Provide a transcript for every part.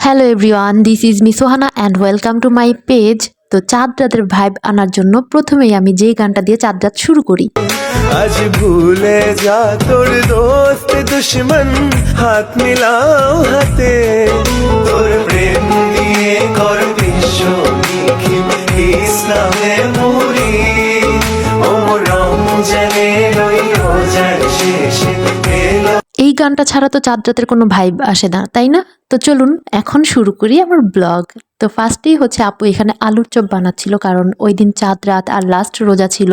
Hello everyone, this is me Sohana and welcome to my page. তো চাঁদ রাতের vibe আনার জন্য প্রথমেই আমি যেই গানটা দিয়ে চাঁদ রাত শুরু করি। আজ ভুলে যা তোর দোস্ত দুশ্মন, হাত মিলাও হাতে, তোর প্রেম দিয়ে কর বিশ্ব নিখিল ইসলামে মুরি, ও রমজানে রইও যার শেষে এলো। এই গানটা ছাড়া তো চাঁদ রাতের কোনো ভাইব আসে না, তাই না? তো চলুন এখন শুরু করি আমার ব্লগ। তো ফার্স্টেই হচ্ছে আপু এখানে আলুর চপ বানাচ্ছিল, কারণ ওই দিন চাঁদ রাত আর লাস্ট রোজা ছিল।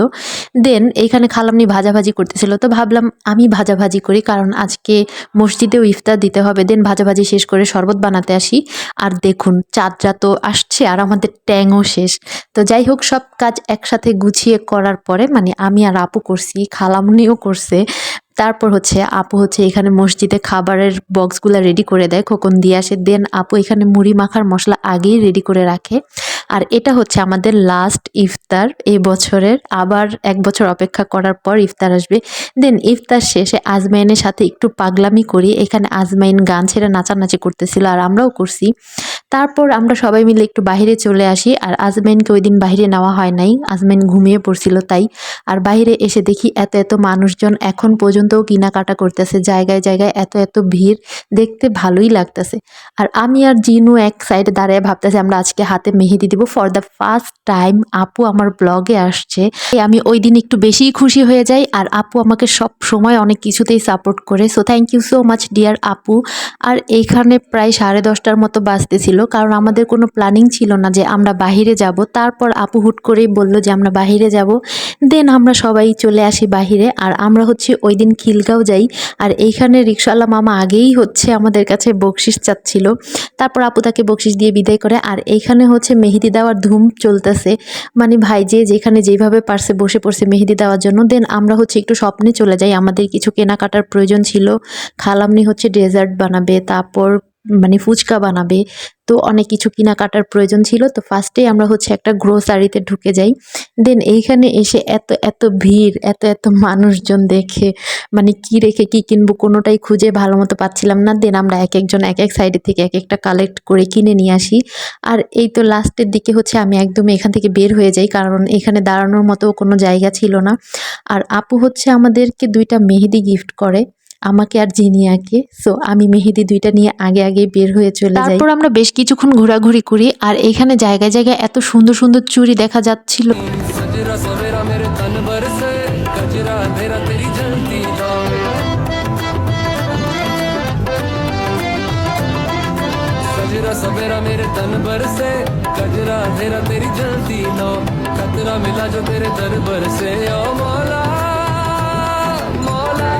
দেন এইখানে খালামনি ভাজাভাজি করতেছিল, তো ভাবলাম আমি ভাজাভাজি করি, কারণ আজকে মসজিদেও ইফতার দিতে হবে। দেন ভাজাভাজি শেষ করে শরবত বানাতে আসি, আর দেখুন চাঁদ রাতও আসছে আর আমাদের ট্যাংও শেষ। তো যাই হোক, সব কাজ একসাথে গুছিয়ে করার পরে মানে আমি আর আপু করছি, খালামনিও করছে। তারপর হচ্ছে আপু হচ্ছে এখানে মসজিদে খাবারের বক্সগুলো রেডি করে দেয়, খোকন দিয়ে আসে। দেন আপু এখানে মুড়ি মাখার মশলা আগেই রেডি করে রাখে। আর এটা হচ্ছে আমাদের লাস্ট ইফতার এই বছরের, আবার এক বছর অপেক্ষা করার পর ইফতার আসবে। দেন ইফতার শেষে আজমাইনের সাথে একটু পাগলামি করি। এখানে আজমাইন গান ছেড়ে নাচানাচি করতেছিল আর আমরাও করছি। তারপর আমরা সবাই মিলে একটু বাইরে চলে আসি, আর আজমাইনকে ওই দিন বাইরে নেওয়া হয় নাই, আজমাইন ঘুমিয়ে পড়ছিল তাই। আর বাইরে এসে দেখি এত এত মানুষজন এখন পর্যন্তও কেনাকাটা করতেছে, জায়গায় জায়গায় এত এত ভিড়, দেখতে ভালোই লাগতেছে। আর আমি আর জিনু এক সাইডে দাঁড়ায় ভাবতেছি আমরা আজকে হাতে মেহেদি দিব। ফর দ্য ফার্স্ট টাইম আপু আমার ব্লগে আসছে, আমি ওই দিন একটু বেশিই খুশি হয়ে যাই। আর আপু আমাকে সব সময় অনেক কিছুতেই সাপোর্ট করে, so thank you so much dear আপু। আর এইখানে প্রায় 10:30টার মতো বাজতেছিল, কারণ আমাদের কোনো প্ল্যানিং ছিল না যে আমরা বাহিরে যাব। তারপর আপু হুট করেই বললো যে আমরা বাহিরে যাব। দেন আমরা সবাই চলে আসি বাহিরে, আর আমরা হচ্ছে ওই দিন খিলগাঁও যাই। আর এইখানে রিক্সাওয়ালা মামা আগেই হচ্ছে আমাদের কাছে বকশিস চাচ্ছিল, তারপর আপু তাকে বকশিস দিয়ে বিদায় করে। আর এইখানে হচ্ছে মেহেদি দেওয়ার ধুম চলতেছে, মানে ভাই যে যেখানে যেভাবে পারছে বসে পড়ছে মেহেদি দেওয়ার জন্য। দেন আমরা হচ্ছে একটু স্বপ্নে চলে যাই, আমাদের কিছু কেনাকাটার প্রয়োজন ছিল। খালামনি হচ্ছে ডেজার্ট বানাবে, তারপর মানে ফুচকা বানাবে, তো অনেক কিছু কেনাকাটার প্রয়োজন ছিল। তো ফার্স্টেই আমরা হচ্ছে একটা গ্রোসারিতে ঢুকে যাই। দেন এইখানে এসে এত এত ভিড়, এত এত মানুষজন দেখে মানে কি রেখে কি কিনবো কোনোটাই খুঁজে ভালো মতো পাচ্ছিলাম না। দেন আমরা এক একজন এক এক সাইডে থেকে এক একটা কালেক্ট করে কিনে নিয়ে আসি। আর এই তো লাস্টের দিকে হচ্ছে আমি একদম এখান থেকে বের হয়ে যাই, কারণ এখানে দাঁড়ানোর মতো কোনো জায়গা ছিল না। আর আপু হচ্ছে আমাদেরকে 2টা মেহেদি গিফট করে, আমাকে আর জিনিয়াকে। সো আমি মেহেদি 2টা নিয়ে আগে আগে বের হয়ে চলে যাই। তারপর আমরা বেশ কিছুক্ষণ ঘোরাঘুরি করি, আর এখানে জায়গায় জায়গায় এত সুন্দর সুন্দর চুড়ি দেখা যাচ্ছিল। सवेरा मेरे तन भर से गजरा तेरा तेरी जलती लो, खतरा मिला जो तेरे दर भर से ओ मौला मौला।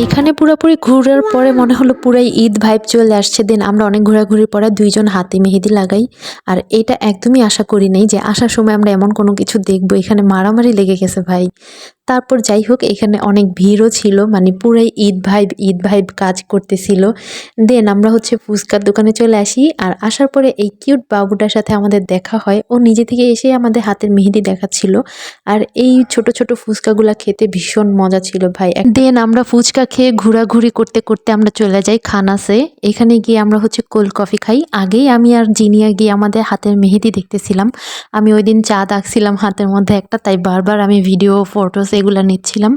এইখানে পুরোপুরি ঘোরার পরে মনে হলো পুরাই ঈদ ভাইব চলে আসছে। দেন আমরা অনেক ঘোরাঘুরির পরে 2জন হাতে মেহেদি লাগাই। আর এটা একদমই আশা করি নাই যে আসার সময় আমরা এমন কোনো কিছু দেখবো। এখানে মারামারি লেগে গেছে ভাই। তারপর যাই হোক, এখানে অনেক ভিড়ও ছিল, মানে পুরাই ঈদ ভাইব কাজ করতেছিল। দেন আমরা হচ্ছে ফুচকার দোকানে চলে আসি, আর আসার পরে এই কিউট বাবুটার সাথে আমাদের দেখা হয়। ও নিজে থেকে এসে আমাদের হাতের মেহেদি দেখাচ্ছিল। আর এই ছোট ছোট ফুচকাগুলা খেতে ভীষণ মজা ছিল ভাই। দেন আমরা ফুচকা খেয়ে ঘোরাঘুরি করতে করতে আমরা চলে যাই খানাসে। এখানে গিয়ে আমরা হচ্ছে কোল্ড কফি খাই। আগেই আমি আর জিনিয়া গিয়ে আমাদের হাতের মেহেদি দেখতেছিলাম। আমি ওই দিন চা দাগছিলাম হাতের মধ্যে একটা, তাই বারবার আমি ভিডিও ফটোস এগুলো নিচ্ছিলাম।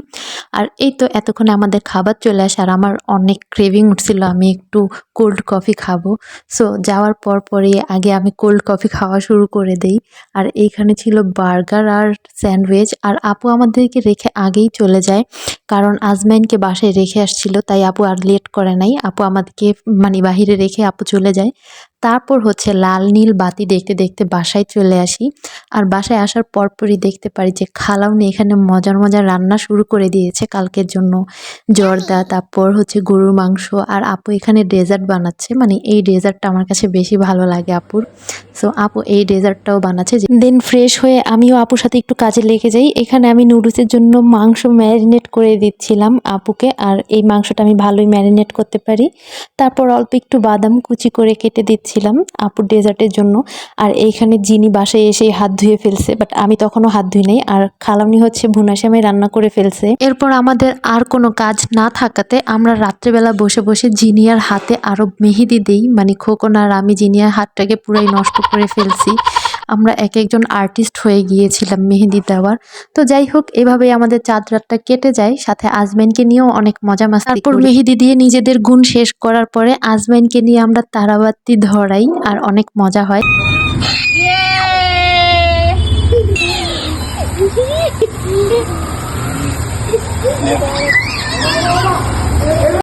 আর এই তো এতক্ষণে আমাদের খাবার চলে আসে, আর আমার অনেক ক্রেভিং উঠছিল, আমি একটু কোল্ড কফি খাবো। সো যাওয়ার পর পরে আগে আমি কোল্ড কফি খাওয়া শুরু করে দেই। আর এইখানে ছিল বার্গার আর স্যান্ডউইচ। আর আপু আমাদেরকে রেখে আগেই চলে যায়, কারণ আজমাইনকে বাসায় রেখে আসছিল, তাই আপু আর লেট করে নাই। আপু আমাদেরকে মানে বাহিরে রেখে আপু চলে যায়। তারপর হচ্ছে লাল নীল বাতি দেখতে দেখতে বাসায় চলে আসি। আর বাসায় আসার পরপরই দেখতে পারি যে খালামনি এখানে মজার মজার রান্না শুরু করে দিয়েছে কালকের জন্য, জর্দা, তারপর হচ্ছে গরুর মাংস। আর আপু এখানে ডেজার্ট বানাচ্ছে, মানে এই ডেজার্টটা আমার কাছে বেশি ভালো লাগে আপুর। সো আপু এই ডেজার্টটাও বানাচ্ছে। দেন ফ্রেশ হয়ে আমিও আপুর সাথে একটু কাজে লেগে যাই। এখানে আমি নুডলসের জন্য মাংস ম্যারিনেট করে দিচ্ছিলাম আপুকে, আর এই মাংসটা আমি ভালোই ম্যারিনেট করতে পারি। তারপর অল্প একটু বাদাম কুচি করে কেটে দিচ্ছি। গিয়েছিলাম আপুর ডেজার্টের জন্য। আর এইখানে জিনি বাসায় এসে হাত ধুয়ে ফেলছে, বাট আমি তখনও হাত ধুই নাই। আর খালামনি হচ্ছে ভুনা সেমাই রান্না করে ফেলছে। এরপর আমাদের আর কোনো কাজ না থাকাতে আমরা রাত্রেবেলা বসে বসে জিনিয়ার হাতে আরো মেহেদি দেই, মানে খোকন আর আমি জিনিয়ার হাতটাকে পুরাই নষ্ট করে ফেলছি। আমরা এক একজন আর্টিস্ট হয়ে গিয়েছিলাম মেহেদি দেওয়ার। তো যাই হোক, এভাবেই আমাদের চাঁদ রাতটা কেটে যায়, সাথে আজমাইনকে নিয়েও অনেক মজা মাস্তি করি। তারপর মেহেদি দিয়ে নিজেদের গুণ শেষ করার পরে আজমাইনকে নিয়ে আমরা তারাবাতি ধরাই আর অনেক মজা হয়।